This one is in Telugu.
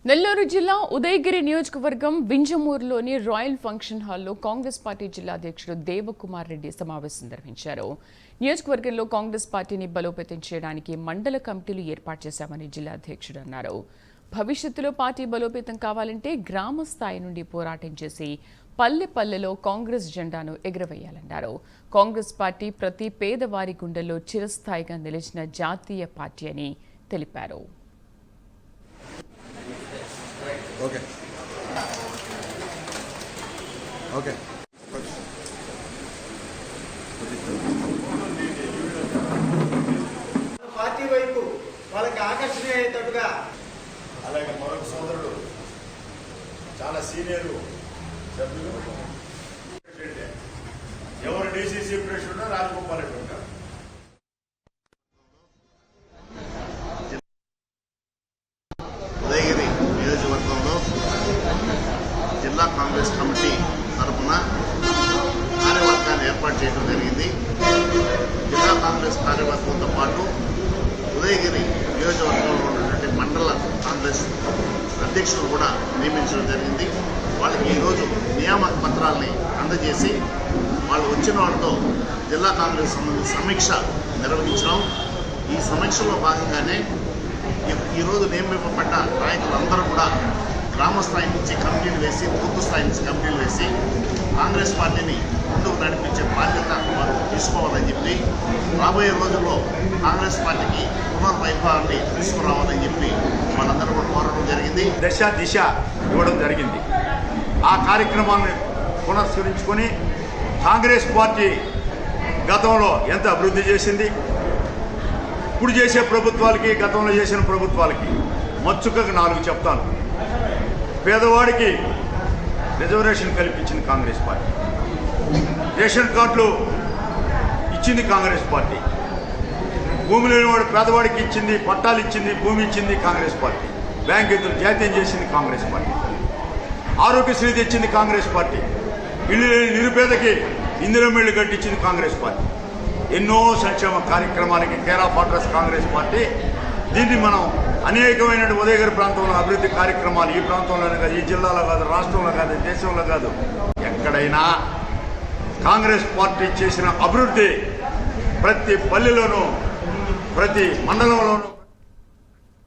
నెల్లూరు జిల్లా ఉదయగిరి నియోజకవర్గం వింజమూరులోని రాయల్ ఫంక్షన్ హాల్లో కాంగ్రెస్ పార్టీ జిల్లా అధ్యక్షుడు దేవకుమార్ రెడ్డి సమావేశం నిర్వహించారు. నియోజకవర్గంలో కాంగ్రెస్ పార్టీని బలోపేతం చేయడానికి మండల కమిటీలు ఏర్పాటు చేశామని జిల్లా అధ్యక్షుడు అన్నారు. భవిష్యత్తులో పార్టీ బలోపేతం కావాలంటే గ్రామ స్థాయి నుండి పోరాటం చేసి పల్లె పల్లెలో కాంగ్రెస్ జెండాను ఎగురవేయాలన్నారు. కాంగ్రెస్ పార్టీ ప్రతి పేదవారి గుండెల్లో చిరస్థాయిగా నిలిచిన జాతీయ పార్టీ అని తెలిపారు. ఓకే ఓకే పార్టీ వైపు వాళ్ళకి ఆకర్షణ అయ్యేటట్టుగా అలాగే మరొక సోదరుడు చాలా సీనియర్ సభ్యులు ఎవరు డీసీసీ ప్రెసిడెంట్ రాజగోపాల్ రెడ్డి ఉంటారు. ఉదయగిరి నియోజకవర్గంలో జిల్లా కాంగ్రెస్ కమిటీ తరఫున కార్యవర్గాన్ని ఏర్పాటు చేయడం జరిగింది. జిల్లా కాంగ్రెస్ కార్యవర్గంతో పాటు ఉదయగిరి నియోజకవర్గంలో ఉన్నటువంటి మండల కాంగ్రెస్ అధ్యక్షులు కూడా నియమించడం జరిగింది. వాళ్ళకి ఈరోజు నియామక పత్రాలని అందజేసి వాళ్ళు వచ్చిన వాళ్ళతో జిల్లా కాంగ్రెస్ సంబంధించి సమీక్ష నిర్వహించడం. ఈ సమీక్షలో భాగంగానే ఈరోజు నియమింపబడ్డ నాయకులందరూ కూడా గ్రామ స్థాయి నుంచి కమిటీలు వేసి బూత్ స్థాయి నుంచి కమిటీలు వేసి కాంగ్రెస్ పార్టీని ముందుకు నడిపించే బాధ్యత వారు తీసుకోవాలని చెప్పి రాబోయే రోజుల్లో కాంగ్రెస్ పార్టీకి పునర్వైభవాన్ని తీసుకురావాలని చెప్పి వాళ్ళందరూ కూడా కోరడం జరిగింది. దశ దిశ ఇవ్వడం జరిగింది. ఆ కార్యక్రమాన్ని పునస్కరించుకొని కాంగ్రెస్ పార్టీ గతంలో ఎంత అభివృద్ధి చేసింది, ఇప్పుడు చేసే ప్రభుత్వాలకి గతంలో చేసిన ప్రభుత్వాలకి మచ్చుకకు 4 చెప్తాను. పేదవాడికి రిజర్వేషన్ కల్పించింది కాంగ్రెస్ పార్టీ, రేషన్ కార్డులు ఇచ్చింది కాంగ్రెస్ పార్టీ, భూమి లేనివాడు పేదవాడికి ఇచ్చింది, పట్టాలు ఇచ్చింది, భూమి ఇచ్చింది కాంగ్రెస్ పార్టీ, బ్యాంక్ ఎత్తులు జాతీయం చేసింది కాంగ్రెస్ పార్టీ, ఆరోగ్యశ్రీ తెచ్చింది కాంగ్రెస్ పార్టీ, ఇల్లు లేని నిరుపేదకి ఇందిరమ్మ ఇళ్ళు కట్టించింది కాంగ్రెస్ పార్టీ. ఎన్నో సంక్షేమ కార్యక్రమాలకి care of address Congress party. దీన్ని మనం అనేకమైన ఉదయగిరి ప్రాంతంలో అభివృద్ధి కార్యక్రమాలు ఈ ప్రాంతంలోనే కాదు, ఈ జిల్లాలో కాదు, రాష్ట్రంలో కాదు, దేశంలో కాదు, ఎక్కడైనా కాంగ్రెస్ పార్టీ చేసిన అభివృద్ధి ప్రతి పల్లెలోనూ ప్రతి మండలంలోనూ